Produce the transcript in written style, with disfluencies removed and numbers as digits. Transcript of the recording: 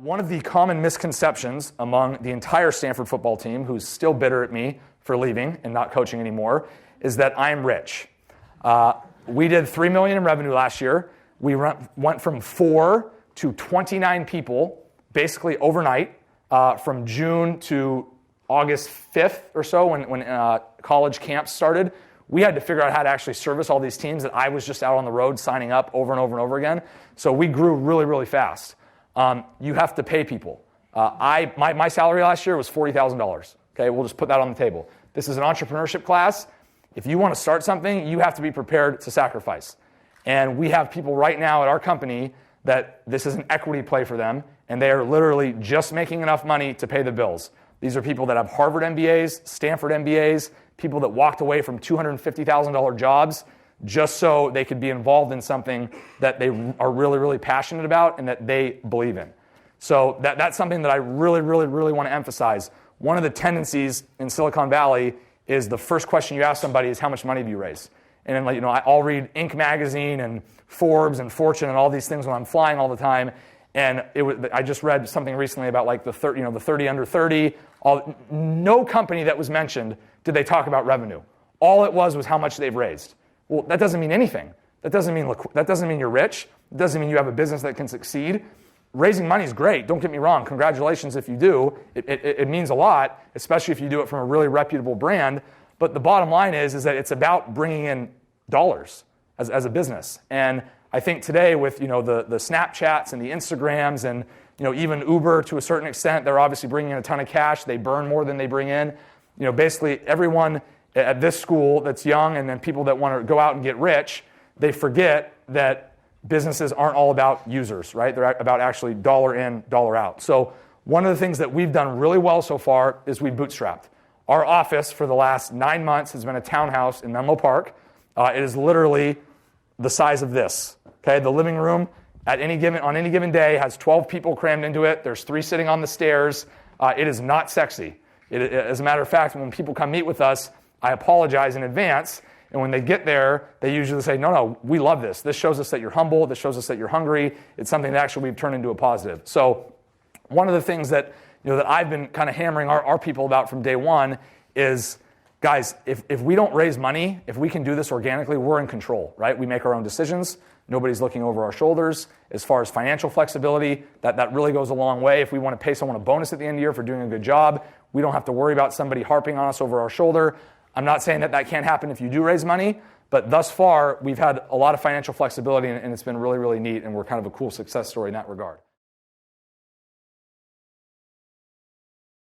One of the common misconceptions among the entire Stanford football team, who's still bitter at me for leaving and not coaching anymore, is that I'm rich. We did $3 million in revenue last year. We went from 4 to 29 people, basically overnight, from June to August 5th or so when college camps started. We had to figure out how to actually service all these teams that I was just out on the road signing up over and over and over again. So we grew really, really fast. You have to pay people. My salary last year was $40,000. Okay, we'll just put that on the table. This is an entrepreneurship class. If you want to start something, you have to be prepared to sacrifice. And we have people right now at our company that this is an equity play for them, and they are literally just making enough money to pay the bills. These are people that have Harvard MBAs, Stanford MBAs, people that walked away from $250,000 jobs just so they could be involved in something that they are really, really passionate about and that they believe in. So that's something that I really, really, really want to emphasize. One of the tendencies in Silicon Valley is the first question you ask somebody is, how much money have you raised? And then, I'll read Inc. magazine and Forbes and Fortune and all these things when I'm flying all the time. And I just read something recently about like the 30 under 30. No company that was mentioned did they talk about revenue. All it was how much they've raised. Well, that doesn't mean anything. That doesn't mean you're rich. It doesn't mean you have a business that can succeed. Raising money is great. Don't get me wrong. Congratulations if you do. It means a lot, especially if you do it from a really reputable brand. But the bottom line is that it's about bringing in dollars as a business. And I think today with the Snapchats and the Instagrams and even Uber to a certain extent, they're obviously bringing in a ton of cash. They burn more than they bring in. Basically everyone at this school that's young and then people that want to go out and get rich, they forget that businesses aren't all about users, right? They're about actually dollar in, dollar out. So one of the things that we've done really well so far is we bootstrapped. Our office for the last 9 months has been a townhouse in Menlo Park. It is literally the size of this. Okay, the living room on any given day has 12 people crammed into it. There's 3 sitting on the stairs. It is not sexy. As a matter of fact, when people come meet with us, I apologize in advance. And when they get there, they usually say, no, we love this. This shows us that you're humble. This shows us that you're hungry. It's something that actually we've turned into a positive. So one of the things that that I've been kind of hammering our people about from day one is, guys, if we don't raise money, if we can do this organically, we're in control, right? We make our own decisions. Nobody's looking over our shoulders. As far as financial flexibility, that really goes a long way. If we want to pay someone a bonus at the end of the year for doing a good job, we don't have to worry about somebody harping on us over our shoulder. I'm not saying that can't happen if you do raise money, but thus far, we've had a lot of financial flexibility, and it's been really, really neat, and we're kind of a cool success story in that regard.